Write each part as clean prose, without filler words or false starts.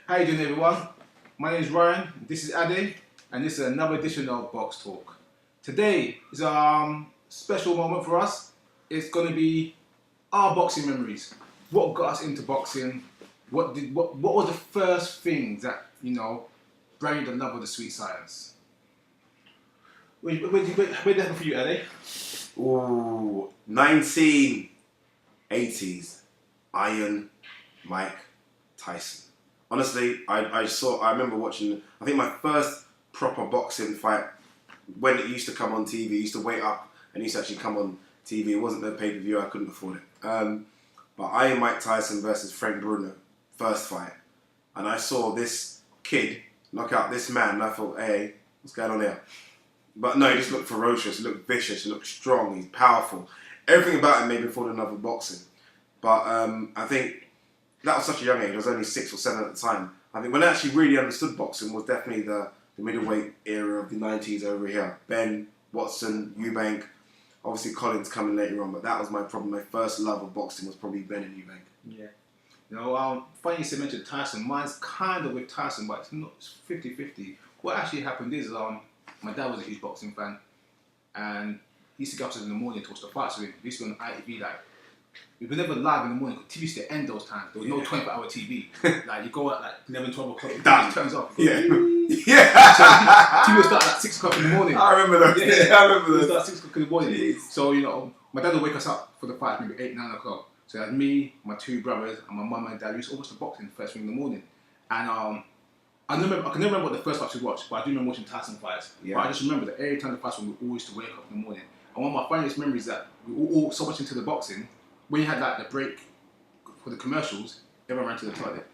How you doing, everyone? My name is Ryan. This is Ade, and this is another edition of Box Talk. Today is a special moment for us. It's going to be our boxing memories. What got us into boxing? What were the first things that brought you the love of the sweet science? Where did that happen for you, Ade? Ooh, 1980s Iron Mike Tyson. Honestly, I remember watching, I think my first proper boxing fight, when it used to come on TV, used to wait up and used to actually come on TV. It wasn't the pay-per-view, I couldn't afford it. But Iron Mike Tyson versus Frank Bruno, first fight. And I saw this kid knock out this man and I thought, hey, what's going on here? But no, he just looked ferocious, he looked vicious, he looked strong, he's powerful. Everything about him made me fall in love with boxing. But I think that was such a young age. I was only 6 or 7 at the time. I think when I actually really understood boxing was definitely the middleweight era of the 90s over here. Ben, Watson, Eubank, obviously Collins coming later on, but that was my problem. My first love of boxing was probably Ben and Eubank. Yeah. Funny you mentioned Tyson. Mine's kind of with Tyson, but it's 50-50. What actually happened is my dad was a huge boxing fan, and he used to get up in the morning to watch the fights with him. He used to be on ITV, we were never live in the morning because TV used to end those times. There was no 24-hour TV. Like, you go at 11, 12 o'clock, it turns off. Yeah. So TV would start at 6 o'clock in the morning. I remember those. Yeah, I remember those. It would start at 6 o'clock in the morning. Jeez. So, my dad would wake us up for the fight maybe 8, 9 o'clock. So that's me, my 2 brothers, and my mum and dad. We used to watch the boxing first thing in the morning. And I can never remember what the first fights we watched, but I do remember watching Tyson fights. Yeah. But I just remember that every time the fights we always used to wake up in the morning. And one of my funniest memories is that we were all so much into the boxing. When you had the break for the commercials, everyone ran to the toilet.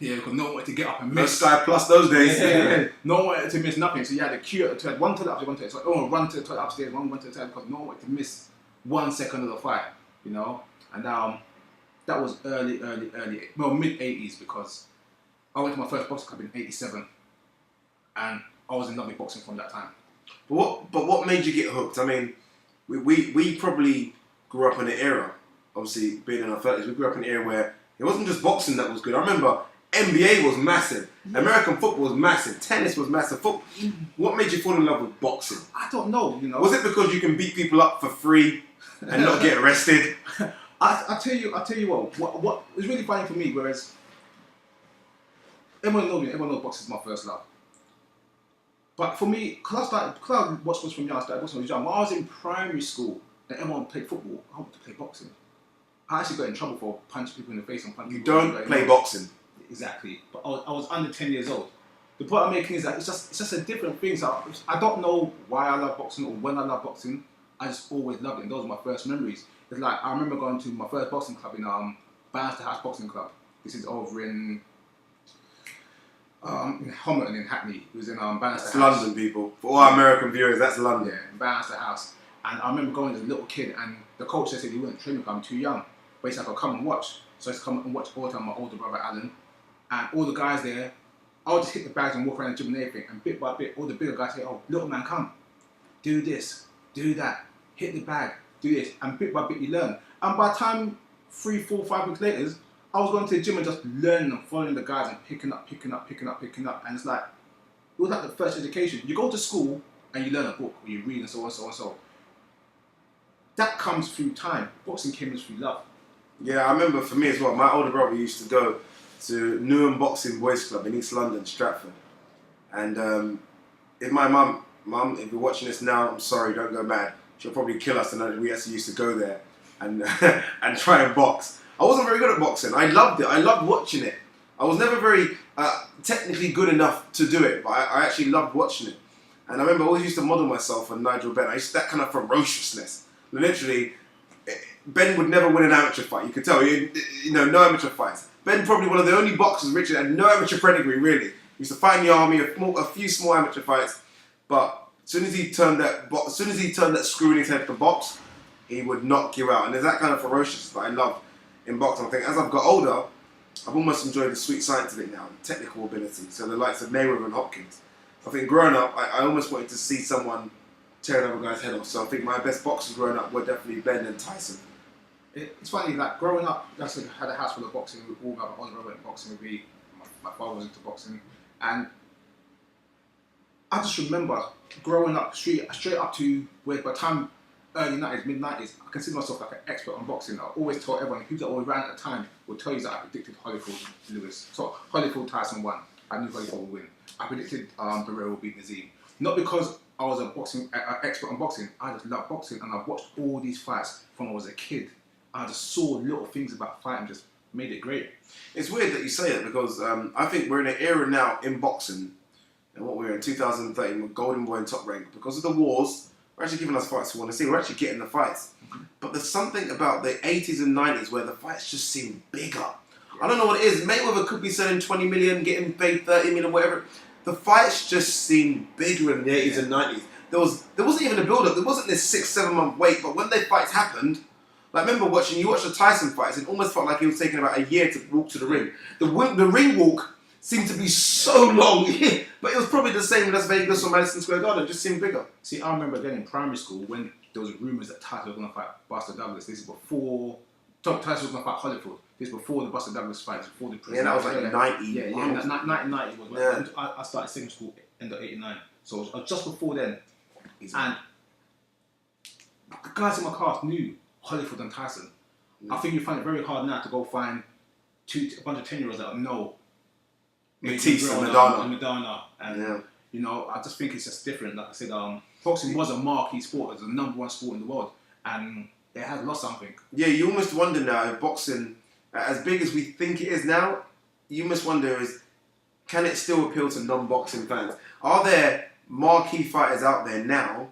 Yeah, because no one wanted to get up and miss. Sky Plus those days. Yeah. No one wanted to miss nothing. So you had a queue at the toilet, one toilet upstairs, one toilet. So everyone run to the toilet upstairs, one went to the toilet because no one wanted to miss 1 second of the fight. And that was early, mid-80s, because I went to my first boxing club in 87, and I was in love with boxing from that time. But what made you get hooked? I mean, we probably grew up in an era, obviously being in our 30s, we grew up in an era where it wasn't just boxing that was good. I remember NBA was massive, American football was massive, tennis was massive. What made you fall in love with boxing? I don't know, Was it because you can beat people up for free and not get arrested? I tell you what was really funny for me, whereas everyone knows boxing is my first love. But for me, because I watched boxing from young, I started boxing when I was young. When I was in primary school and everyone played football, I wanted to play boxing. I actually got in trouble for punching people in the face and punching people. You don't play boxing. Exactly. But I was under 10 years old. The point I'm making is that it's just a different thing. So I don't know why I love boxing or when I love boxing. I just always loved it, and those are my first memories. It's like, I remember going to my first boxing club in Bannister House Boxing Club. This is over in Homerton in Hackney. It was in Bannister House. London, people. For all American viewers, that's London. Yeah, in Bannister House. And I remember going as a little kid, and the coach said he wouldn't train me because I'm too young. But he said I could come and watch. So I used to come and watch all the time, my older brother Alan. And all the guys there, I would just hit the bags and walk around the gym and everything. And bit by bit, all the bigger guys say, oh, little man, come. Do this, do that, hit the bag, do this. And bit by bit you learn. And by the time 3, 4, 5 weeks later, I was going to the gym and just learning and following the guys and picking up. And it's like, it was like the first education. You go to school and you learn a book, or you read and so on, so on, so on. That comes through time. Boxing came through love. Yeah, I remember for me as well, my older brother used to go to Newham Boxing Boys Club in East London, Stratford. And if my mum, if you're watching this now, I'm sorry, don't go mad. She'll probably kill us, and we actually used to go there and and try and box. I wasn't very good at boxing. I loved it. I loved watching it. I was never very technically good enough to do it, but I actually loved watching it. And I remember I always used to model myself on Nigel Benn. I used to, that kind of ferociousness. Literally, Ben would never win an amateur fight. You could tell, no amateur fights. Ben probably one of the only boxers Richard had no amateur pedigree really. He used to fight in the army, a few small amateur fights, but as soon as he turned that screw in his head to box, he would knock you out. And there's that kind of ferociousness that I love in boxing. I think as I've got older, I've almost enjoyed the sweet science of it now, the technical ability. So the likes of Mayweather and Hopkins. I think growing up, I almost wanted to see someone tear another guy's head off. So I think my best boxers growing up were definitely Ben and Tyson. It's funny, like growing up, I had a house full of boxing. All my older brother went boxing with me. my father was into boxing, and I just remember growing up straight up to where by the time early 90s, mid 90s, I consider myself like an expert on boxing. I always tell everyone, people that were around at the time would tell you that I predicted Holyfield Lewis. So Holyfield Tyson won. I knew Holyfield would win. I predicted Barrera would beat Nazim. Not because I was an expert on boxing. I just love boxing, and I've watched all these fights from when I was a kid. I just saw little things about fighting, just made it great. It's weird that you say it because I think we're in an era now in boxing, and what we're in 2013, we're golden boy and top rank because of the wars. We're actually giving us fights we want to see. We're actually getting the fights. But there's something about the 80s and 90s where the fights just seem bigger. I don't know what it is. Mayweather could be selling 20 million, getting paid 30 million, whatever. The fights just seem bigger in the 80s and 90s. There wasn't even a build-up. There wasn't this 6-7 month wait. But when the fights happened, like I remember you watched the Tyson fights, it almost felt like it was taking about a year to walk to the ring. The ring walk seemed to be so long, but it was probably the same in Las Vegas or Madison Square Garden. It just seemed bigger. See, I remember again in primary school when there was rumours that Tyson was going to fight Buster Douglas. This is before Tyson was going to fight Holyfield. This is before the Buster Douglas fight, before the prison. Yeah, that was like 90. Yeah, 1990 was when I started secondary school end of '89. So it was just before then. And the guys in my class knew Holyfield and Tyson. I think you find it very hard now to go find a bunch of 10-year-olds that know Matisse and Madonna. And you know, I just think it's just different. Like I said, boxing was a marquee sport. It was the #1 sport in the world, and it has lost something. Yeah, you almost wonder now if boxing, as big as we think it is now, you must wonder can it still appeal to non-boxing fans? Are there marquee fighters out there now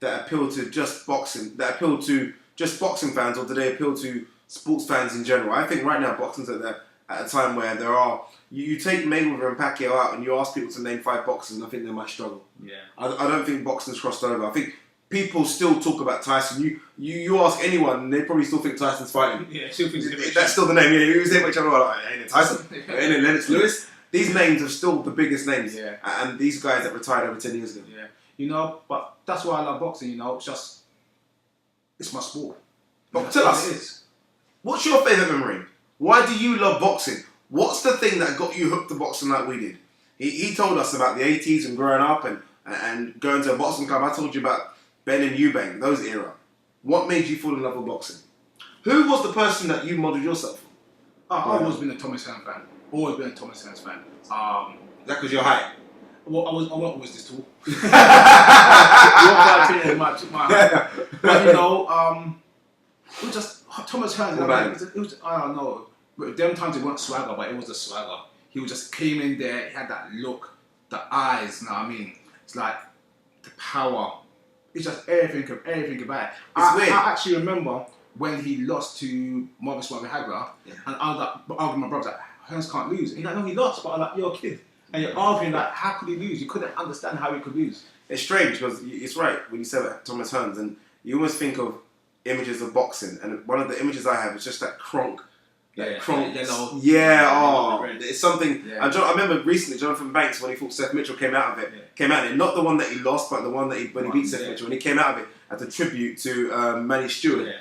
that appeal to just boxing, fans, or do they appeal to sports fans in general? I think right now boxing's at a time where there are. You take Mayweather and Pacquiao out and you ask people to name 5 boxers, and I think they might struggle. Yeah. I don't think boxing's crossed over. I think people still talk about Tyson. You ask anyone, and they probably still think Tyson's fighting. Yeah, still think that's still the name. Yeah, you say which other one? Like, ain't it Tyson? Ain't it Lennox Lewis? These names are still the biggest names. Yeah. And these guys that retired over 10 years ago. Yeah. You know, but that's why I love boxing. You know, it's my sport. But tell us, what's your favourite memory? Why do you love boxing? What's the thing that got you hooked to boxing like we did? He told us about the 80s and growing up and going to a boxing club. I told you about Ben and Eubank, those era. What made you fall in love with boxing? Who was the person that you modelled yourself on? I've always been a Thomas Hearns fan. Always been a Thomas Hearns fan. Is that because you're height? Well, I wasn't always this tall. But you know, it was just Thomas Hearns. I don't know. But them times it wasn't swagger, but it was the swagger. He just came in there, he had that look, the eyes, you know what I mean? It's like the power. It's just everything about it. Weird. I actually remember when he lost to Marvin Hagra, and I was like, arguing with my brother, like, Hearns can't lose. And he's like, no, he lost, but I'm like, you're a kid. And you're arguing like, how could he lose? You couldn't understand how he could lose. It's strange because it's right when you said that, Thomas Hearns, and you almost think of images of boxing, and one of the images I have is just that Kronk. It's something. Yeah. I remember recently Jonathan Banks, when he thought Seth Mitchell came out of it. Not the one that he lost, but the one that when he beat Seth Mitchell, and he came out of it as a tribute to Manny Stewart. Yeah.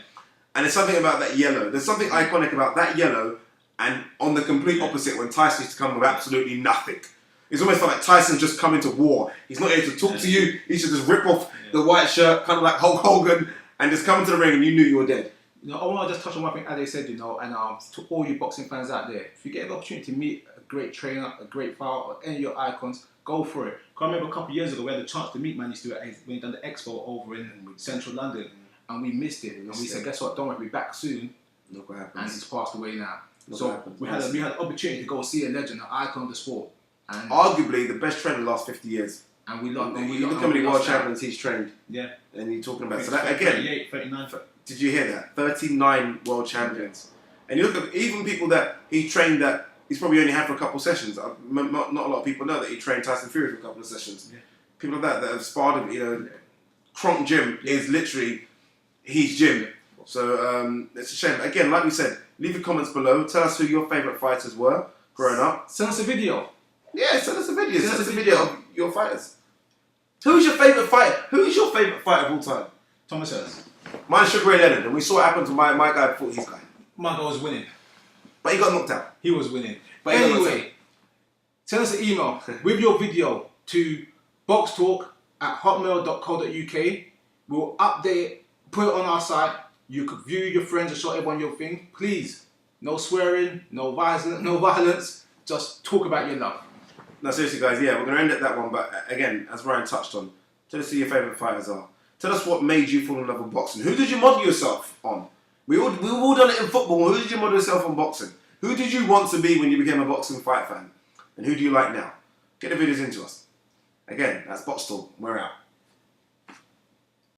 And there's something about that yellow. There's something iconic about that yellow, and on the complete opposite, when Tyson used to come with absolutely nothing. It's almost like Tyson's just come into war. He's not here to talk to you. He should just rip off the white shirt, kind of like Hulk Hogan, and just come into the ring, and you knew you were dead. You know, I want to just touch on one thing Ade said, you know, and to all you boxing fans out there, if you get the opportunity to meet a great trainer, a great fighter, or any of your icons, go for it. I remember a couple of years ago we had the chance to meet Manny Stewart when he done the expo over in central London, and we missed it. And we said, guess what, don't worry, we'll be back soon. Look what happens. And he's passed away now. So we had an opportunity to go see a legend, an icon of the sport. And arguably the best trainer in the last 50 years. And we lost. Look how many world champions he's trained. Yeah. And you're talking about, so that again, 38, 39. Did you hear that? 39 world champions. And you look at even people that he trained that he's probably only had for a couple of sessions. Not a lot of people know that he trained Tyson Fury for a couple of sessions. Yeah. People like that have sparred him. You know, Kronk Gym is literally his gym. So it's a shame. Again, like we said, leave your comments below. Tell us who your favourite fighters were growing up. Send us a video. Yeah, send us a video. Send us a video of your fighters. Who's your favourite fighter? Who is your favourite fighter of all time? Thomas Hearns. Mine's Sugar Ray Leonard, and we saw what happened to my guy before his guy. My guy was winning. But he got knocked out. He was winning. But anyway, Send us an email with your video to boxtalk@hotmail.co.uk. We'll update it, put it on our site. You could view your friends and show everyone your thing. Please, no swearing, no violence. Just talk about your love. No, seriously, guys, yeah, we're going to end at that one. But again, as Ryan touched on, tell us who your favourite fighters are. Tell us what made you fall in love with boxing. Who did you model yourself on? We've all done it in football. Who did you model yourself on boxing? Who did you want to be when you became a boxing fight fan? And who do you like now? Get the videos into us. Again, that's BoxTalk. We're out.